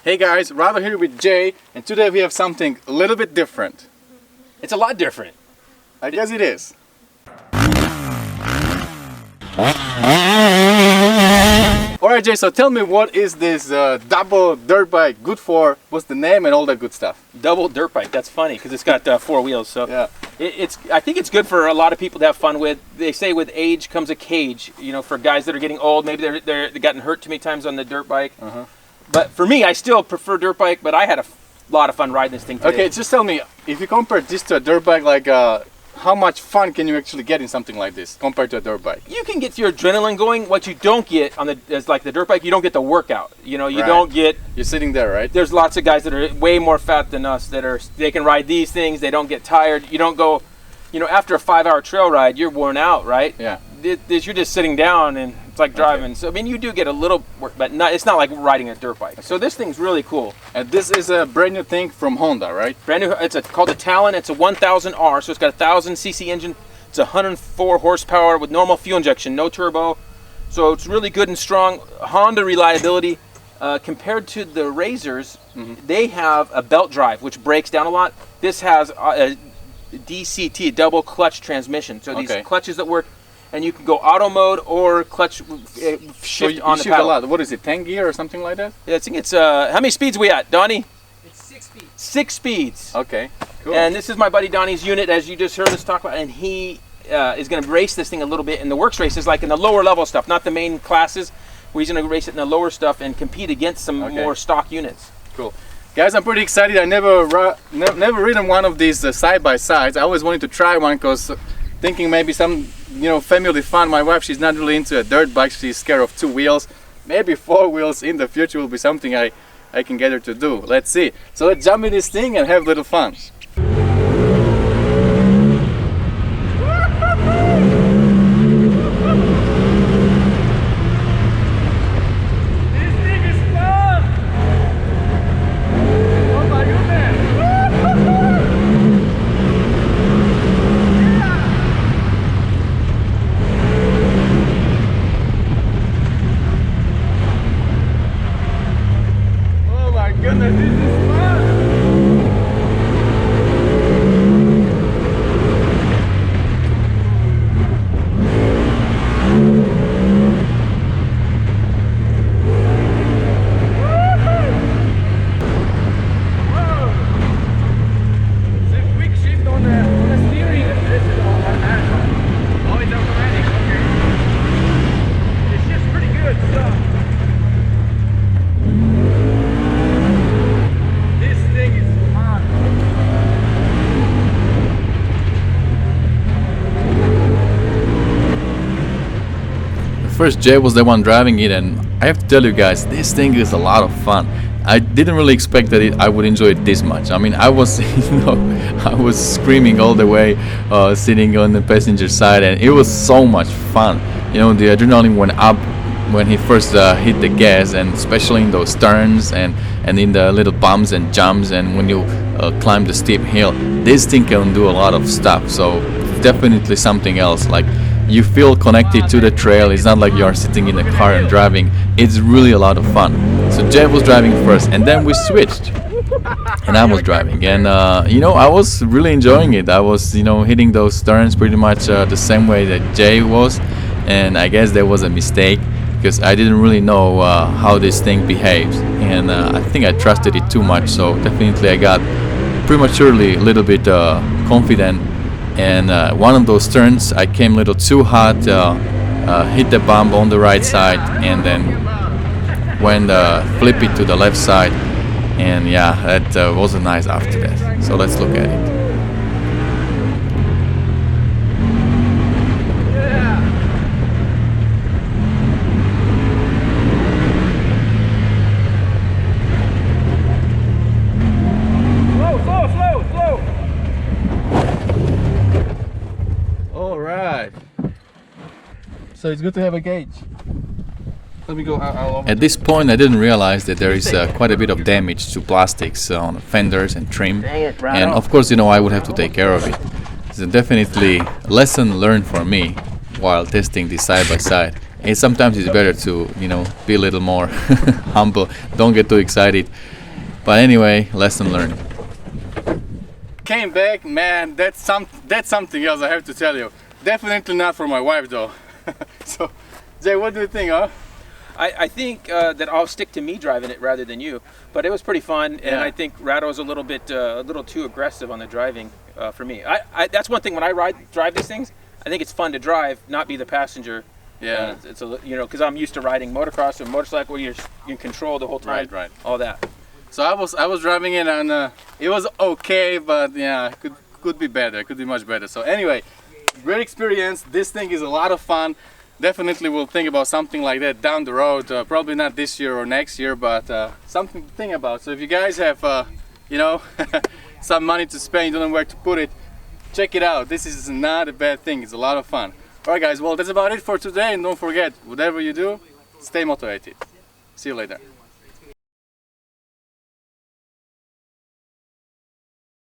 Hey guys, Robert here with Jay, and today we have something a little bit different. It's a lot different. I guess it is. Alright Jay, so tell me, what is this double dirt bike good for? What's the name and all that good stuff? Double dirt bike, that's funny because it's got 4 wheels. So yeah. I think it's good for a lot of people to have fun with. They say with age comes a cage, you know, for guys that are getting old, maybe they've gotten hurt too many times on the dirt bike. But for me, I still prefer dirt bike, but I had a lot of fun riding this thing today. Okay, just tell me, if you compare this to a dirt bike, like how much fun can you actually get in something like this compared to a dirt bike? You can get your adrenaline going. What you don't get on is like the dirt bike, you don't get the workout. You know, you Right. don't get... You're sitting there, right? There's lots of guys that are way more fat than us they can ride these things. They don't get tired. You don't go, you know, after a 5-hour trail ride, you're worn out, right? Yeah. You're just sitting down and it's like driving. So I mean, you do get a little work, but it's not like riding a dirt bike. So this thing's really cool. And this is a brand new thing from Honda, right? Brand new. It's called the Talon. It's a 1000R, so it's got a 1000cc engine. It's 104 horsepower with normal fuel injection, no turbo. So it's really good and strong. Honda reliability. Compared to the Razors, they have a belt drive, which breaks down a lot. This has a DCT, double clutch transmission. So these clutches that work, and you can go auto mode or clutch shift on the shift pedal. a lot. What is it, 10 gear or something like that? Yeah, I think it's how many speeds we at, Donnie? It's 6 speeds. 6 speeds. Okay, cool. And this is my buddy Donnie's unit, as you just heard us talk about, and he is going to race this thing a little bit in the works races, like in the lower level stuff, not the main classes, where he's going to race it in the lower stuff and compete against some more stock units. Cool. Guys, I'm pretty excited. I never ridden one of these side-by-sides. I always wanted to try one because thinking maybe some, you know, family fun. My wife, she's not really into a dirt bike. She's scared of 2 wheels. Maybe 4 wheels in the future will be something I can get her to do. Let's see. So let's jump in this thing and have a little fun. First, Jay was the one driving it, and I have to tell you guys, this thing is a lot of fun. I didn't really expect that I would enjoy it this much. I mean, I was, I was screaming all the way, sitting on the passenger side, and it was so much fun. You know, the adrenaline went up when he first hit the gas, and especially in those turns and in the little bumps and jumps, and when you climb the steep hill. This thing can do a lot of stuff. So definitely something else. Like, you feel connected to the trail. It's not like you're sitting in the car and driving. It's really a lot of fun. So Jay was driving first, and then we switched, and I was driving, and you know, I was really enjoying it. I was, you know, hitting those turns pretty much the same way that Jay was, and I guess there was a mistake because I didn't really know how this thing behaves, and I think I trusted it too much. So definitely I got prematurely a little bit confident. And one of those turns, I came a little too hot, hit the bump on the right side, and then went flip it to the left side. And yeah, that wasn't nice after that. So let's look at it. So it's good to have a gauge. Let me go. At this point, I didn't realize that there is quite a bit of damage to plastics on fenders and trim, and of course, you know, I would have to take care of it. It's definitely a lesson learned for me while testing this side by side. and sometimes it's better to, you know, be a little more humble. Don't get too excited. But anyway, lesson learned. Came back, man. That's something else, I have to tell you. Definitely not for my wife though. So, Jay, what do you think, huh? I think that I'll stick to me driving it rather than you. But it was pretty fun, and Yeah. I think Rado's a little too aggressive on the driving for me. That's one thing when I drive these things. I think it's fun to drive, not be the passenger. Yeah. It's a you know, because I'm used to riding motocross or motorcycle where you're in control the whole time. Right. All that. So I was driving it, and it was okay, but yeah, could be better. Could be much better. So anyway, great experience. This thing is a lot of fun. Definitely will think about something like that down the road. Probably not this year or next year, but something to think about. So if you guys have, you know, some money to spend, you don't know where to put it, check it out. This is not a bad thing. It's a lot of fun. All right, guys. Well, that's about it for today. And don't forget, whatever you do, stay motivated. See you later.